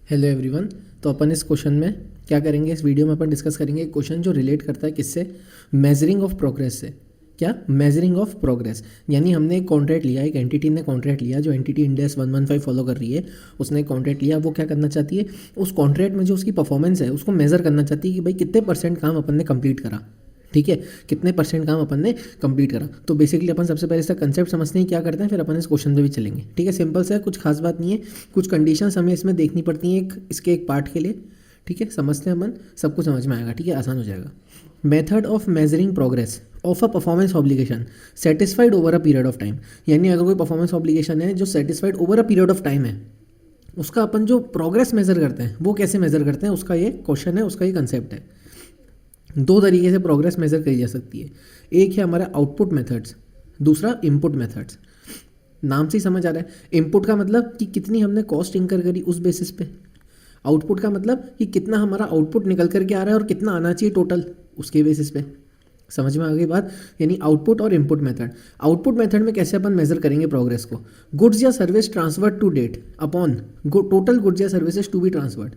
Hello everyone. तो अपन इस question में क्या करेंगे, इस वीडियो में अपन डिस्कस करेंगे एक क्वेश्चन जो रिलेट करता है किससे, मेजरिंग ऑफ प्रोग्रेस से। क्या? Measuring of progress. यानी हमने एक कॉन्ट्रैक्ट लिया, एक एंटिटी ने कॉन्ट्रैक्ट लिया, जो एंटिटी इंड AS 115 फॉलो कर रही है, उसने कॉन्ट्रैक्ट लिया। वो क्या करना चाहती है, उस कॉन्ट्रैक्ट में जो उसकी परफॉर्मेंस है उसको मेजर करना चाहती है कि भाई कितने % काम अपन ने कंप्लीट करा। ठीक है, कितने % काम अपन ने कंप्लीट करा। तो बेसिकली अपन सबसे पहले इसका कंसेप्ट समझते हैं क्या करते हैं, फिर अपन इस क्वेश्चन पे भी चलेंगे। ठीक है, सिंपल सा है, कुछ खास बात नहीं है। कुछ कंडीशंस हमें इसमें देखनी पड़ती हैं इसके एक पार्ट के लिए। ठीक है, समझते हैं अपन, सब कुछ समझ में आएगा। ठीक है, आसान हो जाएगा। Method of measuring progress of a performance obligation satisfied over a period of time. यानी अगर कोई परफॉर्मेंस ऑब्लिगेशन है जो satisfied over a period of time है, उसका अपन जो प्रोग्रेस मेजर करते हैं वो कैसे मेजर करते हैं, उसका ये क्वेश्चन है, उसका ये कंसेप्ट है। दो तरीके से प्रोग्रेस मेजर करी जा सकती है। एक है हमारा आउटपुट मेथड्स, दूसरा इनपुट मेथड्स। नाम से ही समझ आ रहा है, इनपुट का मतलब कि कितनी हमने कॉस्ट इंकर करी उस बेसिस पे। आउटपुट का मतलब कि कितना हमारा आउटपुट निकल करके आ रहा है और कितना आना चाहिए टोटल, उसके बेसिस पे। समझ में आ गई बात। यानी आउटपुट और इनपुट मेथड। आउटपुट मेथड में कैसे अपन मेजर करेंगे प्रोग्रेस को, गुड्स या service transferred to date upon total goods या सर्विसेज टू बी ट्रांसफर्ड।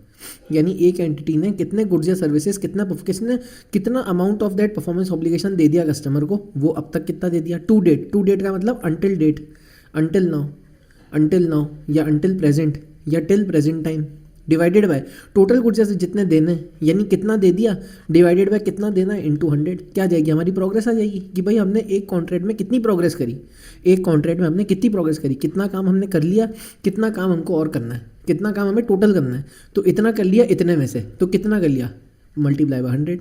यानी एक एंटिटी ने कितने गुड्स या सर्विसेज, किसने कितना amount of that performance obligation दे दिया कस्टमर को, वो अब तक कितना दे दिया। टू डेट, टू डेट का मतलब अंटिल डेट, अंटिल नाउ या अंटिल प्रेजेंट या till present time, divided by total goods जैसे जितने देने, यानी कितना दे दिया डिवाइडेड बाय कितना देना है इंटू 100। क्या आ जाएगी, हमारी प्रोग्रेस आ जाएगी कि भाई हमने एक कॉन्ट्रैक्ट में कितनी प्रोग्रेस करी, एक कॉन्ट्रैक्ट में हमने कितनी प्रोग्रेस करी, कितना काम हमने कर लिया, कितना काम हमको और करना है, कितना काम हमें टोटल करना है। तो इतना कर लिया इतने में से, तो कितना कर लिया, मल्टीप्लाई बाय 100।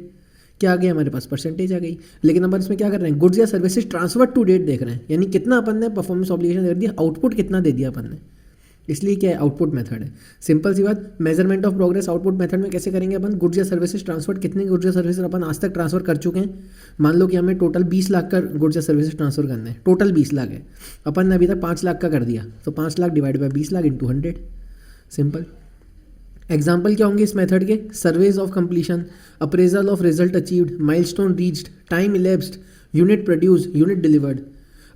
क्या आ गया हमारे पास, परसेंटेज आ गई। लेकिन अपन इसमें क्या कर रहे हैं, गुड्स या सर्विसेज ट्रांसफर टू डेट देख रहे हैं, यानी कितना अपन ने परफॉर्मेंस ऑब्लिगेशन दे दिया, आउटपुट कितना दे दिया अपन ने, इसलिए क्या है, आउटपुट मेथड है। सिंपल सी बात, measurement of progress output method में कैसे करेंगे अपन, गुड्स या सर्विसेज ट्रांसफर, कितने गुड्स या सर्विसेज अपन आज तक ट्रांसफर कर चुके हैं। मान लो कि हमें टोटल 20 लाख का गुड्स या सर्विसेज ट्रांसफर करना है, टोटल 20 लाख है, अपन ने अभी तक 5 लाख का कर दिया, तो 5 lakh divide by 20 lakh into 100। Simple. Example क्या होंगे इस मेथड के, surveys of completion, appraisal of result achieved, milestone reached, time elapsed, unit produce, unit delivered.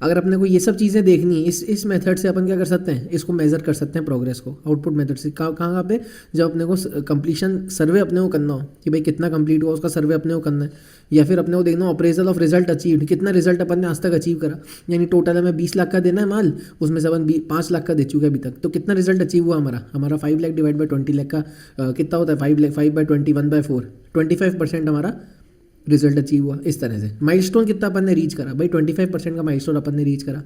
अगर अपने को ये सब चीज़ें देखनी है, इस मेथड से अपन क्या कर सकते हैं, इसको मेजर कर सकते हैं प्रोग्रेस को आउटपुट मेथड से। कहाँ पे, जब अपने को कंप्लीशन सर्वे अपने को करना हो कि भाई कितना कंप्लीट हुआ, उसका सर्वे अपने को करना है, या फिर अपने को देखना हो अप्रेजल ऑफ रिजल्ट अचीव्ड, कितना रिजल्ट अपन ने आज तक अचीव करा। यानी टोटल हमें 20 लाख का देना है माल, उसमें से अपन 5 लाख का दे चुके हैं अभी तक, तो कितना रिजल्ट अचीव हुआ हमारा 5 लाख डिवाइड बाई 20 लाख का कितना होता है, 5/20 1/4, 25% हमारा रिजल्ट अचीव हुआ। इस तरह से माइलस्टोन कितना अपन ने रीच करा, भाई 25% का माइलस्टोन अपन ने रीच करा।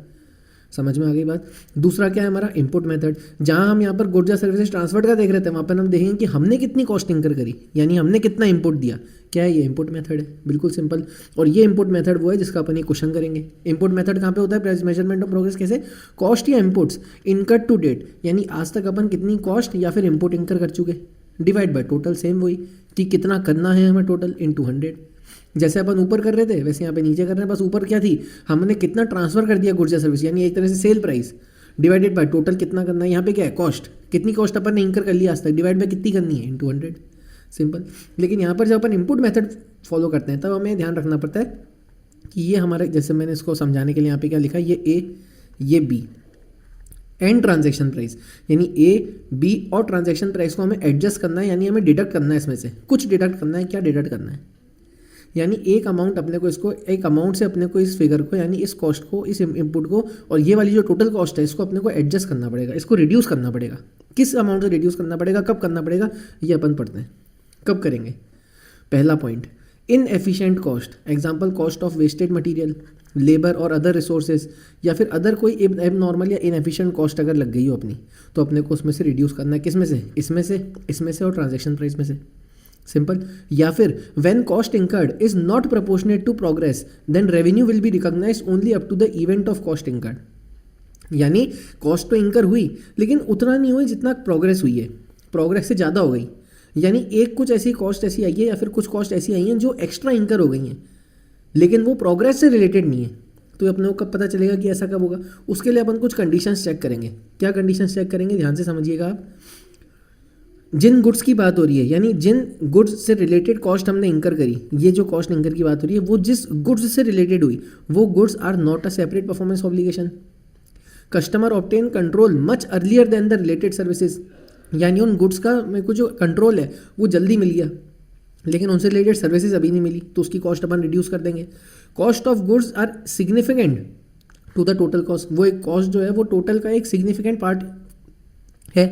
समझ में आ गई बात। दूसरा क्या है हमारा इनपुट मेथड, जहां हम यहाँ पर गुड्स या सर्विसेज ट्रांसफर का देख रहे थे, वहाँ पर हम देखेंगे कि हमने कितनी कॉस्ट इंकर करी, यानी हमने कितना इनपुट दिया। क्या है ये, इनपुट मेथड है, बिल्कुल सिंपल। और ये इनपुट मेथड वो है जिसका अपन ये क्वेश्चन करेंगे। इनपुट मेथड कहाँ पे होता है, मेजरमेंट ऑफ प्रोग्रेस कैसे, कॉस्ट या इनपुट्स इनकट टू डेट, यानी आज तक अपन कितनी कॉस्ट या फिर इनपुट इंकर कर चुके, डिवाइड बाय टोटल, सेम वही कि कितना करना है हमें टोटल इंटू 100। जैसे अपन ऊपर कर रहे थे वैसे यहाँ पे नीचे कर रहे हैं, बस ऊपर क्या थी, हमने कितना ट्रांसफर कर दिया गुड्स या सर्विस, यानी एक तरह से sale price divided by total कितना करना है। यहाँ पे क्या है, कॉस्ट, कितनी कॉस्ट अपन ने इंकर कर लिया आज तक, डिवाइड बाय कितनी करनी है इंटू 100। सिंपल। लेकिन यहाँ पर जब अपन इनपुट मेथड फॉलो करते हैं तब हमें ध्यान रखना पड़ता है कि ये हमारे, जैसे मैंने इसको समझाने के लिए यहाँ पे क्या लिखा, ये ए ये बी एंड ट्रांजैक्शन प्राइस, यानी ए बी और ट्रांजैक्शन प्राइस को हमें एडजस्ट करना है, यानी हमें डिडक्ट करना है, इसमें से कुछ डिडक्ट करना है। क्या डिडक्ट करना है, यानी एक अमाउंट अपने को, इसको एक अमाउंट से अपने को इस फिगर को, यानी इस कॉस्ट को, इस इनपुट को, और ये वाली जो टोटल कॉस्ट है इसको अपने को एडजस्ट करना पड़ेगा, इसको रिड्यूस करना पड़ेगा। किस अमाउंट से रिड्यूस करना पड़ेगा, कब करना पड़ेगा, ये अपन पढ़ते हैं। कब करेंगे, पहला point, inefficient cost, example cost of wasted material, labour और अदर रिसोर्सेज, या फिर अदर कोई एबनॉर्मल या इनएफिशिएंट कॉस्ट अगर लग गई हो अपनी, तो अपने को उसमें से रिड्यूस करना है। किसमें से, इसमें से और ट्रांजैक्शन प्राइस में से। सिंपल। या फिर when cost incurred is not proportionate to progress then revenue will be recognised only up to the event of cost incurred, यानी कॉस्ट तो इंकर हुई लेकिन उतना नहीं हुई जितना प्रोग्रेस हुई है, प्रोग्रेस से ज़्यादा हो गई, यानी एक कुछ ऐसी कॉस्ट ऐसी आई है या फिर कुछ कॉस्ट ऐसी आई हैं जो एक्स्ट्रा इंकर हो गई हैं लेकिन वो प्रोग्रेस से रिलेटेड नहीं है। तो अपने को कब पता चलेगा कि ऐसा कब होगा, उसके लिए अपन कुछ कंडीशंस चेक करेंगे। क्या कंडीशंस चेक करेंगे, ध्यान से समझिएगा आप। जिन गुड्स की बात हो रही है, यानी जिन गुड्स से रिलेटेड कॉस्ट हमने इंकर करी, ये जो कॉस्ट इंकर की बात हो रही है वो जिस गुड्स से रिलेटेड हुई, वो goods are not a separate performance obligation. Customer obtain control much earlier than the related services, यानी उन गुड्स का मेरे को जो कंट्रोल है वो जल्दी मिल गया, लेकिन उनसे रिलेटेड सर्विसेज अभी नहीं मिली, तो उसकी कॉस्ट अपन रिड्यूस कर देंगे। Cost of goods are significant to the total cost, वो एक कॉस्ट जो है वो टोटल का एक सिग्निफिकेंट पार्ट है,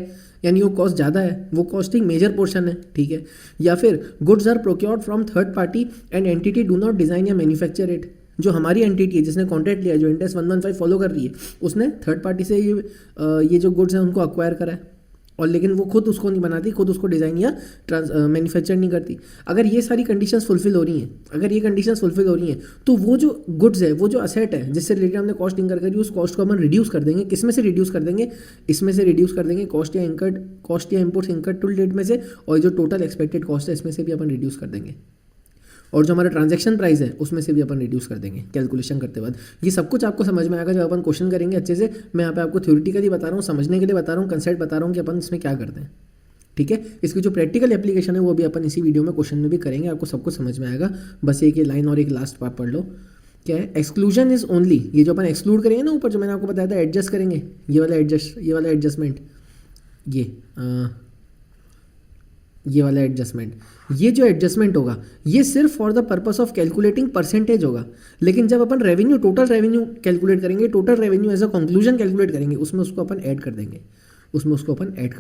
यानी वो कॉस्ट ज़्यादा है, वो कॉस्ट एक मेजर पोर्शन है, ठीक है। या फिर goods are procured from third party and entity do not design या मैन्युफैक्चर इट, जो हमारी एंटिटी है जिसने कॉन्ट्रैक्ट लिया, जो इंडेस 115 फॉलो कर रही है, उसने थर्ड पार्टी से ये जो गुड्स हैं उनको अक्वायर करा है, और लेकिन वो खुद उसको नहीं बनाती, खुद उसको डिज़ाइन या मैन्युफैक्चर नहीं करती। अगर ये सारी कंडीशंस फुलफिल हो रही हैं, अगर ये कंडीशंस फुलफिल हो रही हैं, तो वो जो गुड्स है, वो जो असेट है जिससे रिलेटेड हमने कॉस्ट इंकर करी, उस कॉस्ट को हम रिड्यूस कर देंगे। किस में से रिड्यूस कर देंगे? इसमें से रिड्यूस कर देंगे, कॉस्ट या इंपोर्ट्स इंकर्ड टू डेट में से, और जो टोटल एक्सपेक्टेड कॉस्ट है इसमें से भी अपन रिड्यूस कर देंगे, और जो हमारा ट्रांजैक्शन प्राइस है उसमें से भी अपन रिड्यूस कर देंगे कैलकुलेशन करते वक्त। ये सब कुछ आपको समझ में आएगा जब अपन क्वेश्चन करेंगे अच्छे से। मैं यहाँ पे आपको थ्योरेटिकली बता रहा हूँ, समझने के लिए बता रहा हूँ, कंसेप्ट बता रहा हूँ कि अपन इसमें क्या करते हैं, ठीक है। इसकी जो प्रैक्टिकल एप्लीकेशन है वो भी अपन इसी वीडियो में क्वेश्चन में भी करेंगे, आपको सब कुछ समझ में आएगा। बस एक ये लाइन और एक लास्ट पार्ट पढ़ लो, क्या है? एक्सक्लूजन इज ओनली, ये जो अपन एक्सक्लूड करेंगे ना ऊपर, जो मैंने आपको बताया था एडजस्ट करेंगे, ये वाला एडजस्टमेंट, ये वाला एडजस्टमेंट, ये जो एडजस्टमेंट होगा ये सिर्फ for the purpose of calculating percentage होगा। लेकिन जब अपन रेवेन्यू, टोटल रेवेन्यू कैलकुलेट करेंगे, total revenue as a conclusion calculate करेंगे, उसमें उसको अपन ऐड कर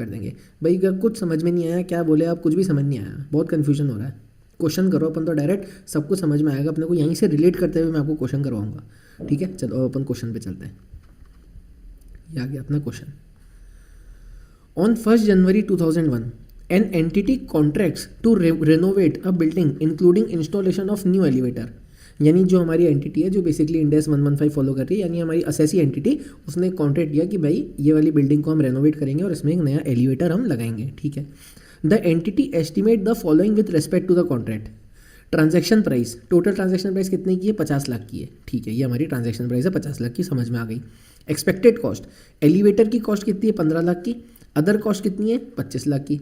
देंगे, भाई अगर कुछ समझ में नहीं आया, क्या बोले आप, कुछ भी समझ नहीं आया, बहुत कन्फ्यूजन हो रहा है, क्वेश्चन करो अपन तो डायरेक्ट सब कुछ समझ में आएगा अपने को। यहीं से रिलेट करते हुए मैं आपको क्वेश्चन करवाऊंगा, ठीक है। चलो अपन क्वेश्चन पे चलते हैं। ये आ गया अपना question. On 1 January 2001 an entity contracts to renovate a building including installation of new elevator, यानी जो हमारी एंटिटी है जो बेसिकली इंडेस 115 फॉलो कर रही है, यानी हमारी असेसी एंटिटी, उसने कॉन्ट्रैक्ट दिया कि भाई ये वाली बिल्डिंग को हम रेनोवेट करेंगे और इसमें एक नया एलिवेटर हम लगाएंगे, ठीक है। The entity estimate the following with respect to the contract. Transaction price, total transaction price कितने की है? 50 लाख की है, ठीक है। ये हमारी ट्रांजैक्शन प्राइस है 50 लाख की, समझ में आ गई। एक्सपेक्टेड कॉस्ट, एलिवेटर की कॉस्ट कितनी है? 15 लाख की। अदर कॉस्ट कितनी है? 25 लाख की।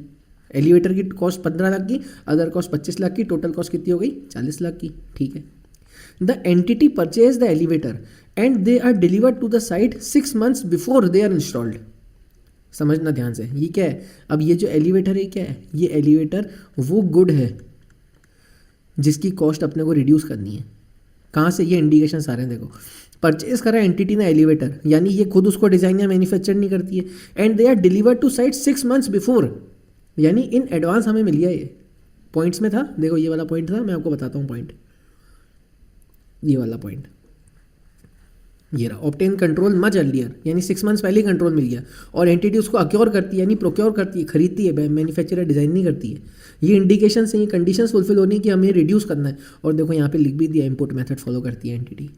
एलिवेटर की कॉस्ट 15 लाख की, अदर कॉस्ट 25 लाख की, टोटल कॉस्ट कितनी हो गई? 40 लाख की, ठीक है। The entity purchase the elevator and they are delivered to the site 6 months before they are installed. समझना ध्यान से, ये क्या है? अब ये जो एलिवेटर है क्या है? ये एलिवेटर वो गुड है जिसकी कॉस्ट अपने को रिड्यूस करनी है। कहाँ से? ये इंडिकेशन सारे हैं, देखो। परचेज करा एंटिटी ने एलिवेटर, यानी ये खुद उसको डिज़ाइन या मैन्युफैक्चर नहीं करती है, and they are delivered to site 6 months before, यानी इन एडवांस हमें मिल गया। ये पॉइंट्स में था, देखो ये वाला पॉइंट था, मैं आपको बताता हूँ पॉइंट, ये वाला पॉइंट ये रहा। ऑब्टेन कंट्रोल मच अर्लियर, यानी 6 months पहले ही कंट्रोल मिल गया, और एंटिटी उसको अक्योर करती है, यानी प्रोक्योर करती है, खरीदती है, मैन्युफैक्चरर डिज़ाइन नहीं करती है। ये इंडिकेशन से, ये कंडीशंस फुलफिल होनी है कि हमें रिड्यूस करना है। और देखो यहाँ पे लिख भी दिया, इनपुट मेथड फॉलो करती है एंटिटी,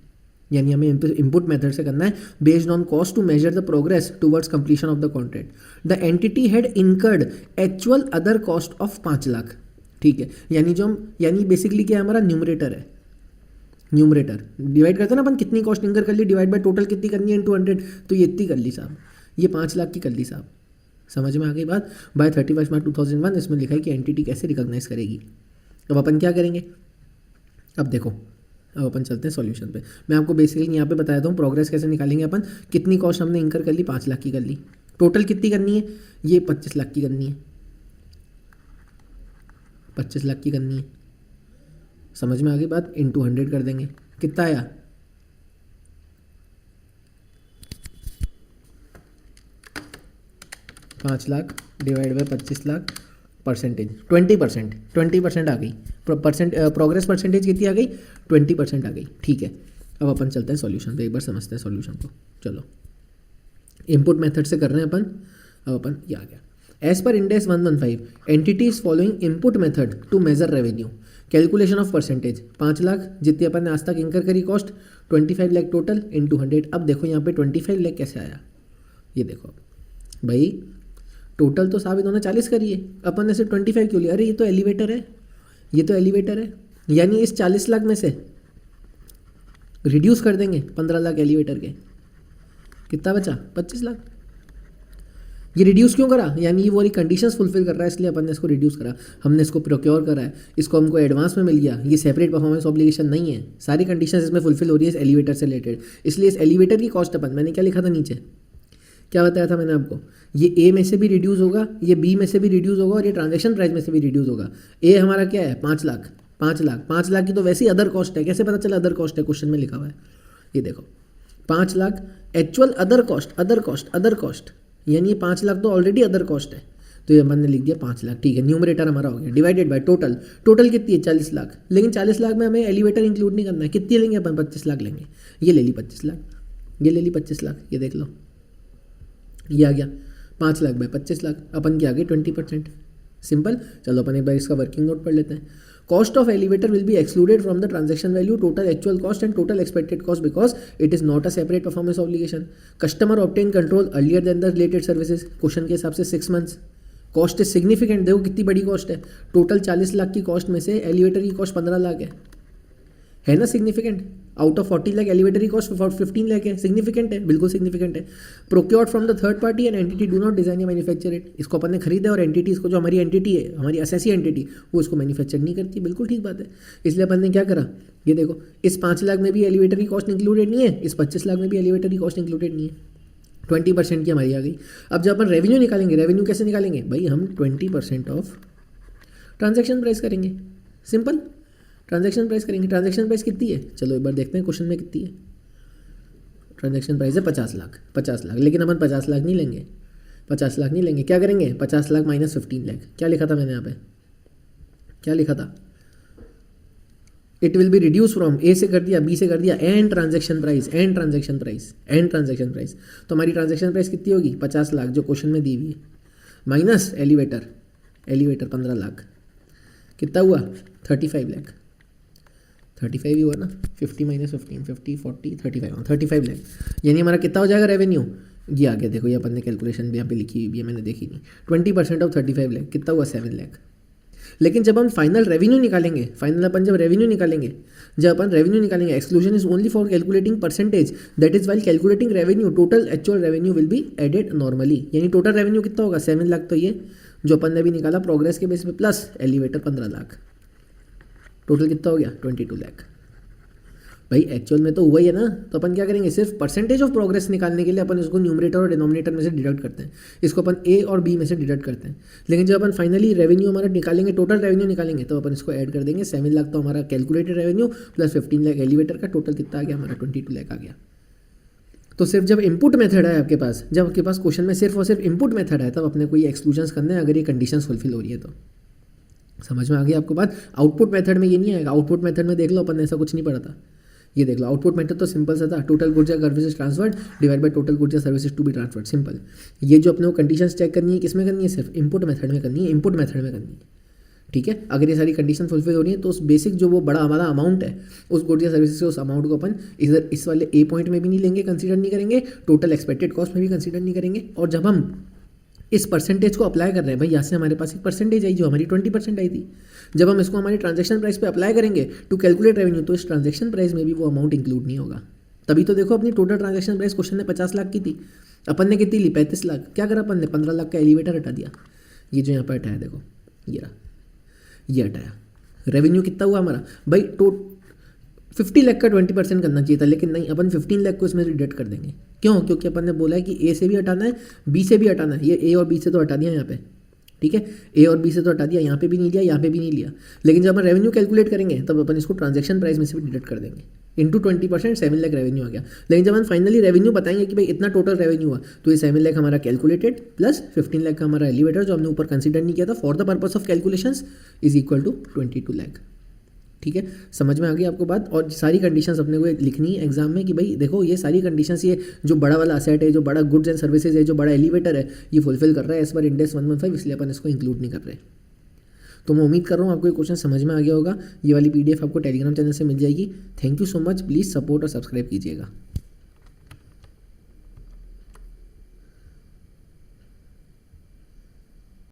यानी हमें इनपुट मेथड से करना है based on cost to measure the progress towards completion of the contract. The entity had incurred actual other cost of 5 lakh, ठीक है। यानी जो हम, यानी बेसिकली क्या है, हमारा न्यूमरेटर है, न्यूमरेटर डिवाइड करते हैं ना अपन, कितनी कॉस्ट इंकर कर ली डिवाइड बाय टोटल कितनी करनी है इनटू 100, तो ये इतनी कर ली साहब, ये 5 लाख की कर ली साहब। समझ में आ गई बात? बाय 31 मार्च 2001 इसमें लिखा है कि एंटिटी कैसे रिकॉग्नाइज करेगी। अब अपन क्या करेंगे? अब देखो, अब अपन चलते हैं सॉल्यूशन पे। मैं आपको बेसिकली यहाँ पे बताया था प्रोग्रेस कैसे निकालेंगे अपन। कितनी कॉस्ट हमने इंकर कर ली? 5 लाख की कर ली। टोटल कितनी करनी है? ये 25 लाख की करनी है, 25 लाख की करनी है। समझ में आ गई बात? इनटू 100 कर देंगे, कितना आया? 5 lakh divide by 25 lakh, percentage 20% आ गई। प्रोग्रेस परसेंटेज कितनी आ गई? 20% आ गई, ठीक है। अब अपन चलते हैं सॉल्यूशन पे, एक बार समझते हैं सॉल्यूशन को। चलो, इनपुट मेथड से कर रहे हैं अपन। अब अपन ये आ गया, as per index 115 entity is following input method to measure revenue, calculation of percentage. 5 lakh जितनी अपन ने आज तक इंकर करी कॉस्ट, 25 लाख टोटल इनटू 100। अब देखो यहाँ पे 25 लाख कैसे आया, ये देखो भाई, टोटल तो साहब इन्होंने 40 करी है, अपन ने सिर्फ 25 क्यों लिया? अरे ये तो एलिवेटर है, ये तो एलिवेटर है, यानी इस 40 लाख में से रिड्यूस कर देंगे 15 लाख एलिवेटर के, कितना बचा? 25 लाख। ये रिड्यूस क्यों करा? यानी ये वो वाली कंडीशंस फुलफिल कर रहा है, इसलिए अपन ने इसको रिड्यूस करा। हमने इसको प्रोक्योर करा है, इसको हमको एडवांस में मिल गया, ये सेपरेट परफॉर्मेंस ऑब्लिगेशन नहीं है, सारी कंडीशंस इसमें फुलफिल हो रही है इस एलिवेटर से रिलेटेड। इसलिए इस एलिवेटर की कॉस्ट अपन, मैंने क्या लिखा था नीचे, क्या बताया था मैंने आपको, ये ए में से भी रिड्यूस होगा, ये बी में से भी रिड्यूस होगा और ये ट्रांजैक्शन प्राइस में से भी रिड्यूस होगा। ए हमारा क्या है 5 लाख, 5 लाख की तो वैसे ही अदर कॉस्ट है। कैसे पता चला अदर कॉस्ट है, क्वेश्चन में लिखा हुआ है, ये देखो 5 lakh actual other cost, other cost यानी ये 5 लाख तो ऑलरेडी अदर कॉस्ट है, तो ये अपन ने लिख दिया 5 लाख। ठीक है, न्यूमरेटर हमारा हो गया, डिवाइडेड बाय टोटल। टोटल कितनी है 40 लाख, लेकिन 40 लाख में हमें एलिवेटर इंक्लूड नहीं करना है। कितनी लेंगे अपन 25 लाख लेंगे। ये ले ली 25 लाख, ये ले ली 25 लाख, ये देख लो ये आ गया 5 लाख बाय 25 लाख, अपन की आ गई 20%। सिंपल। चलो अपन एक बार इसका वर्किंग नोट पढ़ लेते हैं। Cost of elevator will be excluded from the transaction value, total actual cost and total expected cost because it is not a separate performance obligation. Customer obtain control earlier than the related services, question के हिसाब से 6 months. Cost is significant, देखो कितनी बड़ी cost है। Total 40 lakh की cost में से एलिवेटर की कॉस्ट 15 लाख है ना significant. Out of 40 lakh elevator की कॉस्ट 15 लाख है, सिग्निफिकेंट है, बिल्कुल सिग्निफिकेंट है। Procured from the third party and entity do not design या मैन्युफैक्चर इट, इसको अपन ने खरीदा और एंटिटी, इसको जो हमारी एंटिटी है, हमारी असेसी एंटिटी, वो इसको मैन्युफैक्चर नहीं करती, बिल्कुल ठीक बात है। इसलिए अपन ने क्या करा, ये देखो इस 5 लाख में भी एलिवेटर की कॉस्ट इंक्लूडेड नहीं है, इस 25 लाख में भी एलिवेटर की कॉस्ट इंक्लूडेड नहीं है। 20% की हमारी आ गई। अब जब अपन रेवेन्यू निकालेंगे, रेवेन्यू कैसे निकालेंगे भाई, हम 20% ऑफ ट्रांजैक्शन प्राइस करेंगे। सिंपल, ट्रांजैक्शन प्राइस करेंगे। ट्रांजैक्शन प्राइस कितनी है, चलो एक बार देखते हैं क्वेश्चन में कितनी है। ट्रांजैक्शन प्राइस है 50 लाख, 50 लाख, लेकिन अपन 50 लाख नहीं लेंगे, 50 लाख नहीं लेंगे। क्या करेंगे, 50 लाख माइनस 15 लाख। क्या लिखा था मैंने यहाँ पे, क्या लिखा था, it will be reduce from, A से कर दिया, बी से कर दिया, and transaction price, and transaction price, and transaction price. तो हमारी ट्रांजैक्शन प्राइस कितनी होगी 50 लाख जो क्वेश्चन में दी हुई है, माइनस एलिवेटर, एलिवेटर 15 लाख, कितना हुआ 35 लाख, 35 ही हुआ ना, 50 माइनस 15, 50 40 35 लाख। यानी हमारा कितना हो जाएगा रेवेन्यू, ये आ गया, देखो ये अपन ने कैलकुलेशन भी यहाँ पे लिखी हुई है, मैंने देखी नहीं। 20% ऑफ 35 लाख कितना हुआ 7 लाख। लेकिन जब हम फाइनल रेवेन्यू निकालेंगे, फाइनल अपन जब रेवेन्यू निकालेंगे, exclusion is only for calculating percentage, that is while calculating revenue, total actual revenue will be added normally. यानी टोटल रेवेन्यू कितना होगा 7 लाख, तो ये जो अपन ने भी निकाला प्रोग्रेस के बेस पे, प्लस एलिवेटर 15 लाख, टोटल कितना हो गया 22 लाख। भाई एक्चुअल में तो हुआ ही है ना, तो अपन क्या करेंगे, सिर्फ परसेंटेज ऑफ प्रोग्रेस निकालने के लिए अपन इसको न्यूमरेटर और डिनोमिनेटर में से डिडक्ट करते हैं, इसको अपन ए और बी में से डिडक्ट करते हैं। लेकिन जब अपन फाइनली रेवेन्यू हमारा निकालेंगे, टोटल रेवेन्यू निकालेंगे, तो अपन इसको ऐड कर देंगे। 7 लाख तो हमारा calculated revenue plus 15 lakh elevator का, टोटल कितना आ गया हमारा 22 लाख आ गया। तो सिर्फ जब इनपुट मेथड है आपके पास, जब आपके पास क्वेश्चन में सिर्फ और सिर्फ इनपुट मेथड है, तब अपने को ये एक्सक्लूजन्स करने हैं, अगर ये कंडीशन फुलफिल हो रही है तो। समझ में आ गई आपको बात। आउटपुट मेथड में ये नहीं आएगा, आउटपुट मेथड में देख लो अपन ने ऐसा कुछ नहीं पढ़ा था। ये देख लो आउटपुट मेथड तो सिंपल सा था, टोटल गुड्स या services transferred divide by total goods या services to be transferred, simple. ये जो अपने को कंडीशंस चेक करनी है किसमें करनी है, सिर्फ इनपुट मेथड में करनी है, इनपुट मेथड में करनी है। ठीक है, अगर ये सारी कंडीशन फुलफिल हो रही है तो उस बेसिक जो वो बड़ा हमारा अमाउंट है, उस गुड्स या सर्विसेज से उस अमाउंट को अपन इधर इस वाले ए पॉइंट में भी नहीं लेंगे, कंसीडर नहीं करेंगे, टोटल एक्सपेक्टेड कॉस्ट में भी कंसीडर नहीं करेंगे। और जब हम इस परसेंटेज को अप्लाई कर रहे हैं, भाई यहाँ से हमारे पास एक परसेंटेज आई जो हमारी 20% आई थी, जब हम इसको हमारी ट्रांजैक्शन प्राइस पे अप्लाई करेंगे टू कैलकुलेट रेवेन्यू, तो इस ट्रांजैक्शन प्राइस में भी वो अमाउंट इंक्लूड नहीं होगा। तभी तो देखो अपनी टोटल ट्रांजैक्शन प्राइस क्वेश्चन ने 50 लाख की थी, अपन ने कितनी ली 35 लाख। क्या करा अपन ने 15 लाख का एलिवेटर हटा दिया, ये जो यहाँ पर हटाया देखो, ये हटाया। रेवेन्यू कितना हुआ हमारा भाई, 50 लाख का 20% करना चाहिए था, लेकिन नहीं, अपन 15 लाख को इसमें डिडक्ट कर देंगे। क्यों, क्योंकि अपन ने बोला है कि ए से भी हटाना है, बी से भी हटाना है। ये ए और बी से तो हटा दिया यहाँ पे, ठीक है, ए और बी से तो हटा दिया, यहाँ पे भी नहीं लिया, यहाँ पे भी नहीं लिया। लेकिन जब अपन रेवेन्यू कैलकुलेट करेंगे तब अपन इसको ट्रांजैक्शन प्राइस में से भी डिडक्ट कर देंगे, इंटू 20% 7 लाख रेवेन्यू आ गया। लेकिन जब हम फाइनली रेवेन्यू बताएंगे कि भाई इतना टोटल रेवेन्यू हुआ, तो ये 7 लाख हमारा कैलकुलेटेड प्लस 15 लाख का हमारा एलिवेटर जो हमने ऊपर कंसिडर नहीं किया था for the purpose of calculations is equal to 22 lakh. ठीक है, समझ में आ गई आपको बात। और सारी कंडीशंस अपने को लिखनी है एग्जाम में कि भाई देखो ये सारी कंडीशंस, ये जो बड़ा वाला असेट है, जो बड़ा गुड्स एंड सर्विसेज है, जो बड़ा एलिवेटर है, ये फुलफिल कर रहा है एज पर इंड AS 115, इसलिए अपन इसको इंक्लूड नहीं कर रहे। तो मैं उम्मीद कर रहा हूँ आपको ये क्वेश्चन समझ में आ गया होगा। ये वाली PDF आपको टेलीग्राम चैनल से मिल जाएगी। Thank you so much, please support और सब्सक्राइब कीजिएगा।